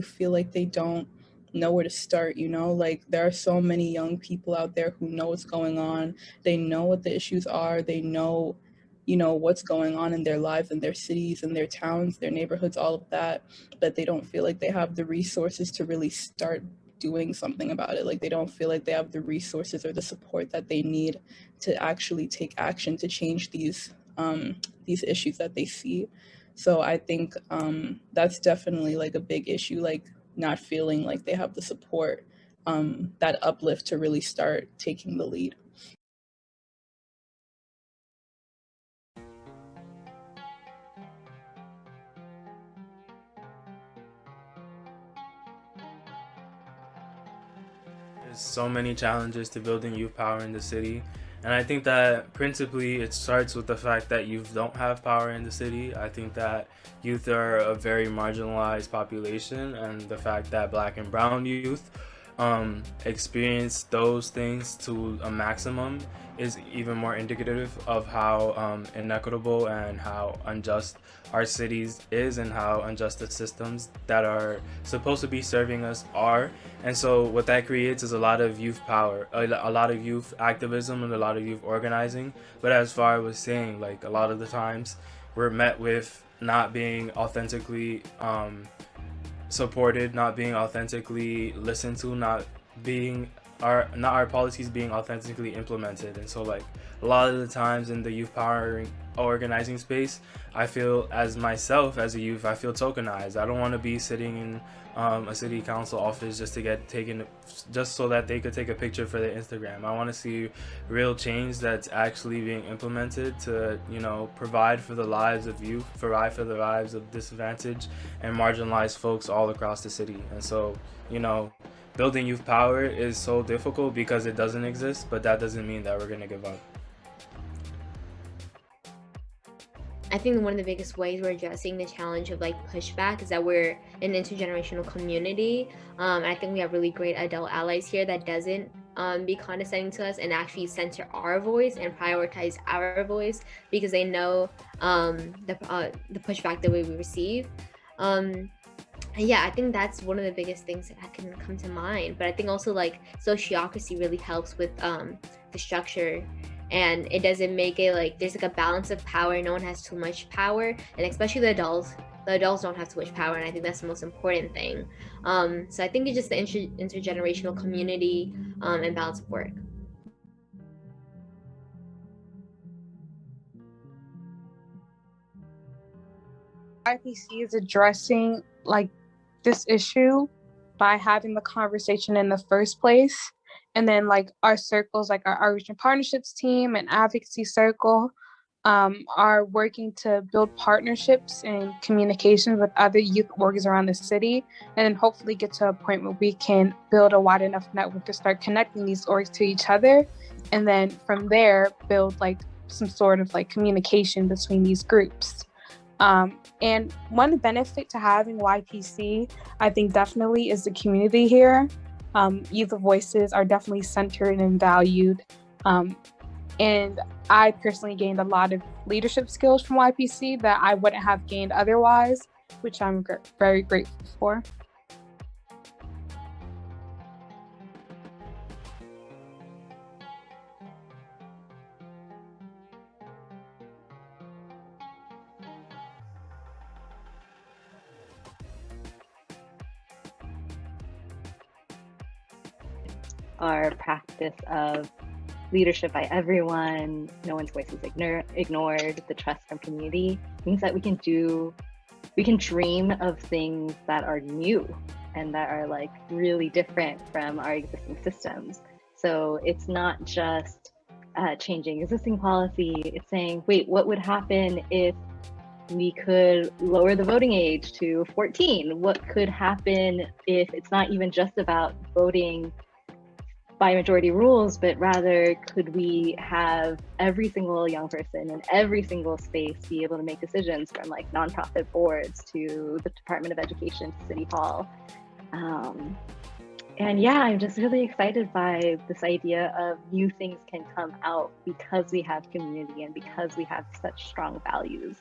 feel like they don't know where to start, you know? Like there are so many young people out there who know what's going on. They know what the issues are. They know, what's going on in their lives, in their cities, in their towns, their neighborhoods, all of that, but they don't feel like they have the resources to really start doing something about it. Like they don't feel like they have the resources or the support that they need to actually take action to change these issues that they see. So I think that's definitely like a big issue, like not feeling like they have the support, that uplift to really start taking the lead. There's so many challenges to building youth power in the city. And I think that principally it starts with the fact that youth don't have power in the city. I think that youth are a very marginalized population, and the fact that black and brown youth experience those things to a maximum is even more indicative of how inequitable and how unjust our cities is, and how unjust the systems that are supposed to be serving us are. And so what that creates is a lot of youth power, a lot of youth activism, and a lot of youth organizing. But as far as I was saying, like a lot of the times we're met with not being authentically supported, not being authentically listened to, not our policies being authentically implemented. And so like a lot of the times in the youth power organizing space, I feel, as myself as a youth, I feel tokenized. I don't want to be sitting in a city council office just to get taken, just so that they could take a picture for their Instagram. I want to see real change that's actually being implemented to, provide for the lives of youth, provide for the lives of disadvantaged and marginalized folks all across the city. And so, you know, building youth power is so difficult because it doesn't exist, but that doesn't mean that we're gonna give up. I think one of the biggest ways we're addressing the challenge of like pushback is that we're an intergenerational community. And I think we have really great adult allies here that doesn't be condescending to us and actually center our voice and prioritize our voice because they know the pushback that we receive. Um, and yeah, I think that's one of the biggest things that can come to mind. But I think also like sociocracy really helps with the structure, and it doesn't make it like there's like a balance of power. No one has too much power, and especially the adults. The adults don't have too much power, and I think that's the most important thing. So I think it's just the intergenerational community and balance of work. IPC is addressing like this issue by having the conversation in the first place. And then like our circles, like our outreach and partnerships team and advocacy circle, are working to build partnerships and communications with other youth orgs around the city, and then hopefully get to a point where we can build a wide enough network to start connecting these orgs to each other. And then from there, build like some sort of like communication between these groups. And one benefit to having YPC, I think definitely is the community here. Youth voices are definitely centered and valued. And I personally gained a lot of leadership skills from YPC that I wouldn't have gained otherwise, which I'm very grateful for. Our practice of leadership by everyone, no one's voice is ignored, the trust from community means that we can dream of things that are new and that are like really different from our existing systems. So it's not just changing existing policy, it's saying, wait, what would happen if we could lower the voting age to 14? What could happen if it's not even just about voting by majority rules, but rather could we have every single young person in every single space be able to make decisions, from like nonprofit boards to the Department of Education to City Hall. And yeah, I'm just really excited by this idea of new things can come out because we have community and because we have such strong values.